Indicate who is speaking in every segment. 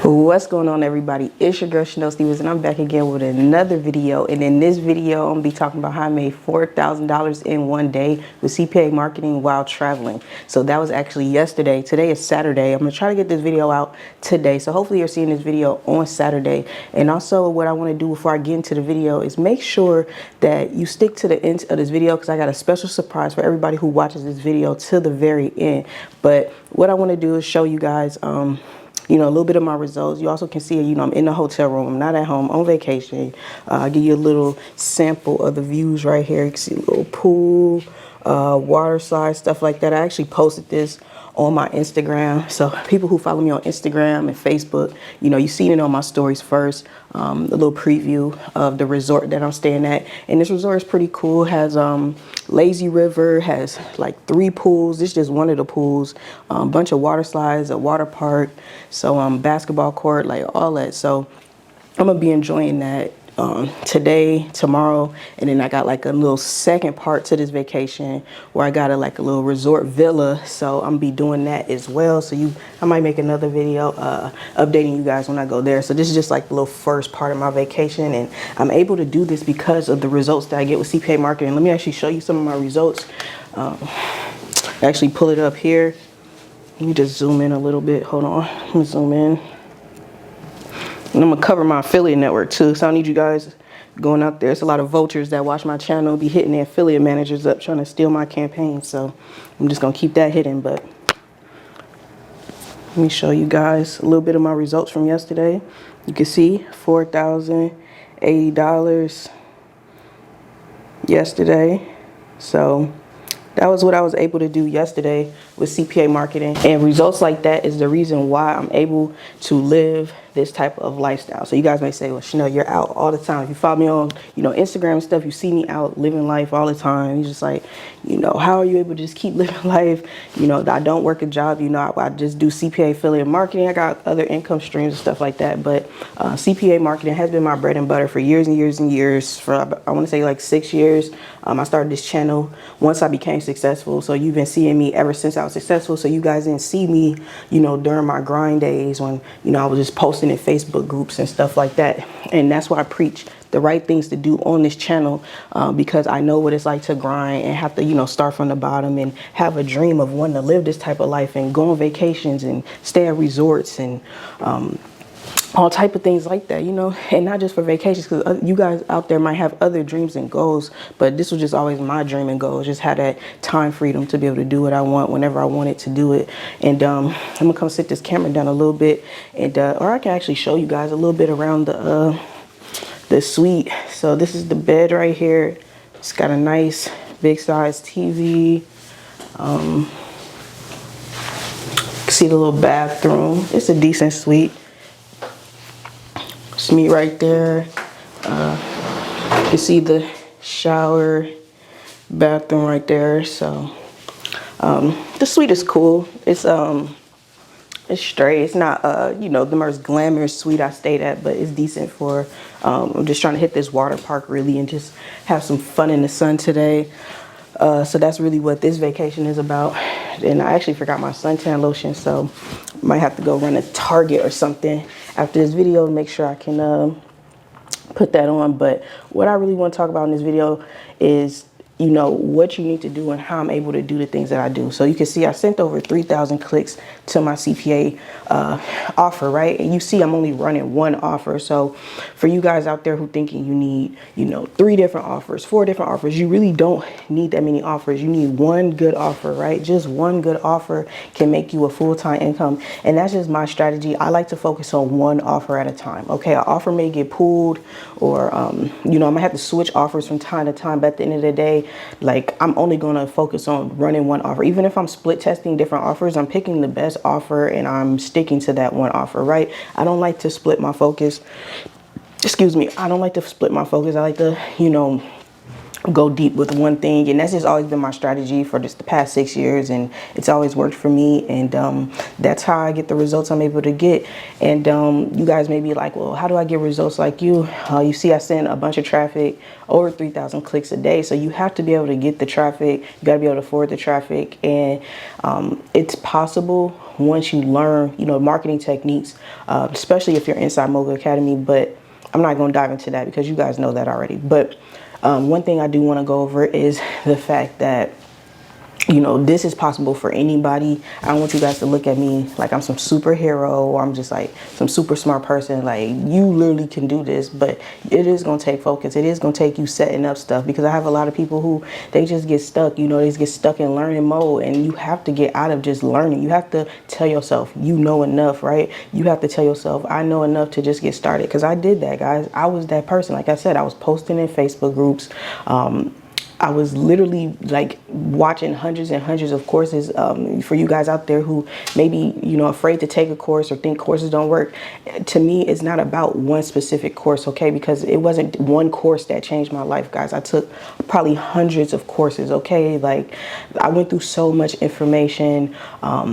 Speaker 1: What's going on, everybody? It's your girl Chanel Stevens, and I'm back again with another video. And in this video, I'm gonna be talking about how I made $4,000 in one day with CPA marketing while traveling. So that was actually yesterday. Today is Saturday. I'm gonna try to get this video out today, so hopefully you're seeing this video on Saturday. And also, what I want to do before I get into the video is make sure that you stick to the end of this video, because I got a special surprise for everybody who watches this video to the very end. But what I want to do is show you guys a little bit of my results. You also can see, I'm in the hotel room. I'm not at home, on vacation. I'll give you a little sample of the views right here. You can see a little pool, water slide, stuff like that. I actually posted this on my Instagram. So people who follow me on Instagram and Facebook, you seen it on my stories first. A little preview of the resort that I'm staying at. And this resort is pretty cool. It has lazy river, has like 3 pools. This is just one of the pools. A bunch of water slides, a water park, so basketball court, like all that. So I'm gonna be enjoying that today, tomorrow, and then I got like a little second part to this vacation where I got a little resort villa. So I'm gonna be doing that as well. So I might make another video updating you guys when I go there. So this is just like the little first part of my vacation, and I'm able to do this because of the results that I get with CPA marketing. Let me actually show you some of my results. Actually pull it up here. Let me just zoom in a little bit. Hold on, let me zoom in. And I'm gonna cover my affiliate network too, so I don't need you guys going out there. It's a lot of vultures that watch my channel be hitting their affiliate managers up trying to steal my campaign. So I'm just gonna keep that hidden. But let me show you guys a little bit of my results from yesterday. You can see $4,080 yesterday. So that was what I was able to do yesterday with CPA marketing. And results like that is the reason why I'm able to live this type of lifestyle. So you guys may say, well, Chanel, you're out all the time. If you follow me on, Instagram and stuff, you see me out living life all the time. You're just like, how are you able to just keep living life? I don't work a job. I just do CPA affiliate marketing. I got other income streams and stuff like that. But CPA marketing has been my bread and butter for years and years and years. For I want to say like 6 years. I started this channel once I became successful. So you've been seeing me ever since I was successful. So you guys didn't see me, during my grind days when, I was just posting in Facebook groups and stuff like that. And that's why I preach the right things to do on this channel, because I know what it's like to grind and have to, start from the bottom and have a dream of wanting to live this type of life and go on vacations and stay at resorts and all type of things like that, and not just for vacations, because you guys out there might have other dreams and goals, but this was just always my dream and goal. Just had that time freedom to be able to do what I want whenever I wanted to do it. And I'm gonna come sit this camera down a little bit, and or I can actually show you guys a little bit around the suite. So this is the bed right here. It's got a nice big size TV. See the little bathroom. It's a decent suite. It's me right there. You can see the shower, bathroom right there. So the suite is cool. It's straight. It's not the most glamorous suite I stayed at, but it's decent for I'm just trying to hit this water park really and just have some fun in the sun today. So that's really what this vacation is about. And I actually forgot my suntan lotion, so might have to go run a Target or something after this video to make sure I can put that on. But what I really want to talk about in this video is what you need to do and how I'm able to do the things that I do. So you can see I sent over 3,000 clicks to my CPA offer, right? And you see I'm only running one offer. So for you guys out there who thinking you need, 3 different offers, 4 different offers, you really don't need that many offers. You need one good offer, right? Just one good offer can make you a full-time income. And that's just my strategy. I like to focus on one offer at a time. Okay, an offer may get pulled, or I might have to switch offers from time to time, but at the end of the day, like, I'm only going to focus on running one offer. Even if I'm split testing different offers, I'm picking the best offer and I'm sticking to that one offer, right? I don't like to split my focus. Excuse me. I don't like to split my focus. I like to, go deep with one thing, and that's just always been my strategy for just the past 6 years, and it's always worked for me. And that's how I get the results I'm able to get. And you guys may be like, well, how do I get results like you? You see I send a bunch of traffic, over 3,000 clicks a day, so you have to be able to get the traffic. You got to be able to forward the traffic, and it's possible once you learn, you know, marketing techniques, especially if you're inside Mogul Academy. But I'm not going to dive into that because you guys know that already. But one thing I do want to go over is the fact that, you know, this is possible for anybody. I don't want you guys to look at me like I'm some superhero or I'm just like some super smart person. Like, you literally can do this, but it is going to take focus. It is going to take you setting up stuff, because I have a lot of people who, they just get stuck, you know, they just get stuck in learning mode, and you have to get out of just learning. You have to tell yourself, you know enough, right? You have to tell yourself, I know enough to just get started. Because I did that, guys. I was that person. Like I said, I was posting in Facebook groups. I was literally like watching hundreds and hundreds of courses. For you guys out there who maybe, you know, afraid to take a course or think courses don't work, to me, it's not about one specific course, okay? Because it wasn't one course that changed my life, guys. I took probably hundreds of courses, okay? Like, I went through so much information,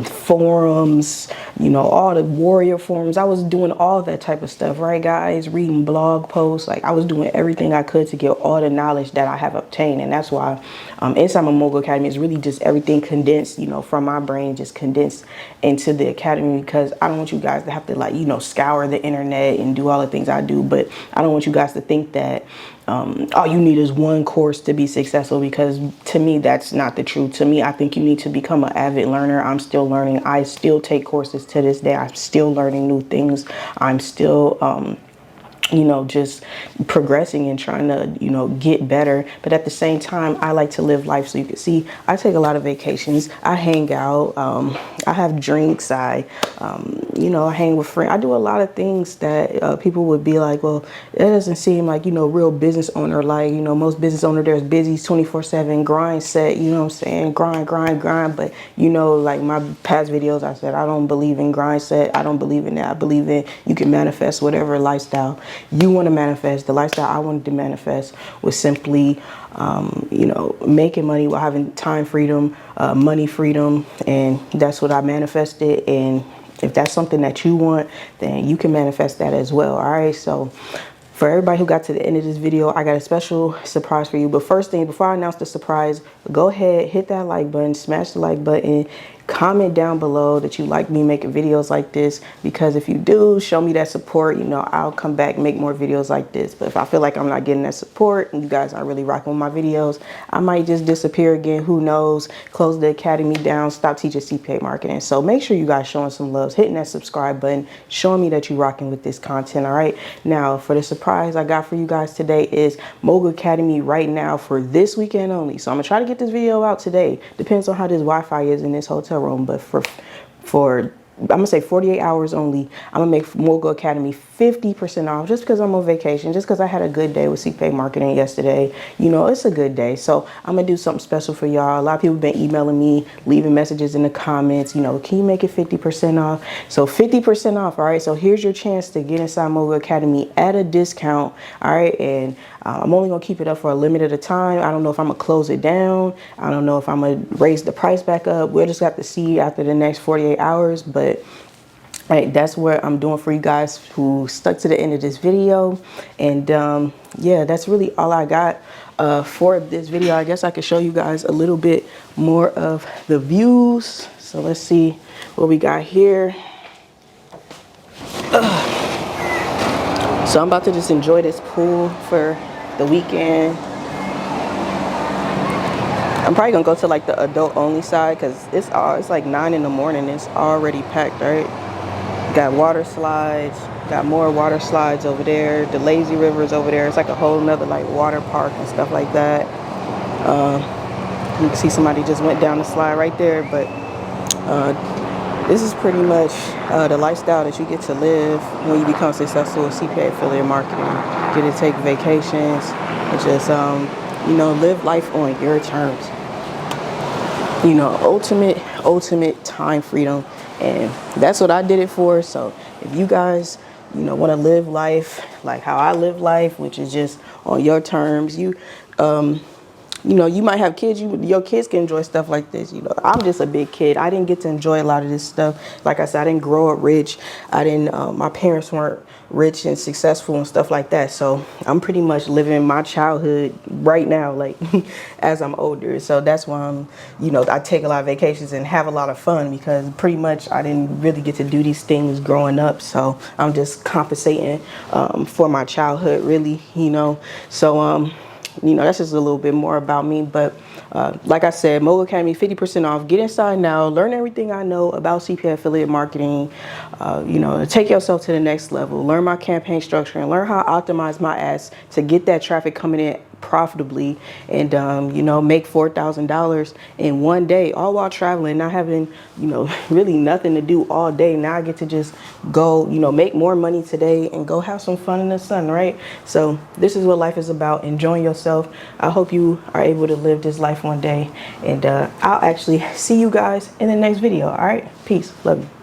Speaker 1: forums, you know, all the warrior forums. I was doing all that type of stuff, right, guys? Reading blog posts. Like, I was doing everything I could to get all the knowledge that I have obtained. And that's why inside my Mogul Academy is really just everything condensed, you know, from my brain, just condensed into the academy, because I don't want you guys to have to, like, you know, scour the internet and do all the things I do. But I don't want you guys to think that all you need is one course to be successful, because to me, that's not the truth. To me, I think you need to become an avid learner. I'm still learning. I still take courses to this day. I'm still learning new things. I'm still you know, just progressing and trying to, you know, get better. But at the same time, I like to live life. So you can see, I take a lot of vacations. I hang out. I have drinks. You know, I hang with friends. I do a lot of things that people would be like, well, it doesn't seem like, you know, real business owner. Like, you know, most business owner, there's busy 24/7 grind set, you know what I'm saying? Grind, grind, grind. But, you know, like my past videos, I said, I don't believe in grind set. I don't believe in that. I believe in you can manifest whatever lifestyle you want to manifest. The lifestyle I wanted to manifest was simply, you know, making money while having time freedom, money freedom. And that's what I manifested. And if that's something that you want, then you can manifest that as well. All right. So for everybody who got to the end of this video, I got a special surprise for you. But first thing, before I announce the surprise, go ahead, hit that like button, smash the like button, comment down below that you like me making videos like this, because if you do, show me that support, you know, I'll come back and make more videos like this. But if I feel like I'm not getting that support and you guys aren't really rocking with my videos, I might just disappear again. Who knows? Close the academy down, stop teaching CPA marketing. So make sure you guys showing some love, hitting that subscribe button, showing me that you're rocking with this content. All right. Now for the surprise I got for you guys today is Mogul Academy right now for this weekend only. So I'm gonna try to get this video out today. Depends on how this Wi-Fi is in this hotel room, but for I'm gonna say 48 hours only, I'm gonna make Mogul Academy 50% off, just because I'm on vacation, just because I had a good day with CPA marketing yesterday. You know, it's a good day. So I'm gonna do something special for y'all. A lot of people have been emailing me, leaving messages in the comments, you know, can you make it 50% off? So 50% off. All right. So here's your chance to get inside Mogul Academy at a discount. All right. And I'm only gonna keep it up for a limited time. I don't know if I'm gonna close it down. I don't know if I'm gonna raise the price back up. We'll just have to see after the next 48 hours. But right, that's what I'm doing for you guys who stuck to the end of this video. And yeah, that's really all I got for this video. I guess I could show you guys a little bit more of the views. So let's see what we got here. So I'm about to just enjoy this pool for the weekend. I'm probably gonna go to like the adult only side, because it's like 9 in the morning. It's already packed, right? Got water slides, got more water slides over there. The lazy river is over there. It's like a whole nother like water park and stuff like that. You can see somebody just went down the slide right there. But this is pretty much the lifestyle that you get to live when you become successful with CPA affiliate marketing. Get to take vacations and just you know, live life on your terms. You know, ultimate time freedom. And that's what I did it for. So if you guys, you know, want to live life like how I live life, which is just on your terms, you you know, you might have kids, your kids can enjoy stuff like this. You know, I'm just a big kid. I didn't get to enjoy a lot of this stuff. Like I said, I didn't grow up rich. I didn't, my parents weren't rich and successful and stuff like that. So I'm pretty much living my childhood right now, like as I'm older. So that's why I'm, you know, I take a lot of vacations and have a lot of fun, because pretty much I didn't really get to do these things growing up. So I'm just compensating for my childhood, really, you know. So, you know, that's just a little bit more about me. But like I said, Mogul Academy, 50% off. Get inside now. Learn everything I know about CPA affiliate marketing. You know, take yourself to the next level. Learn my campaign structure and learn how to optimize my ads to get that traffic coming in profitably, and you know, make $4,000 in one day, all while traveling, not having, you know, really nothing to do all day. Now I get to just go, you know, make more money today and go have some fun in the sun, right? So this is what life is about, enjoying yourself. I hope you are able to live this life one day, and I'll actually see you guys in the next video. All right, peace, love you.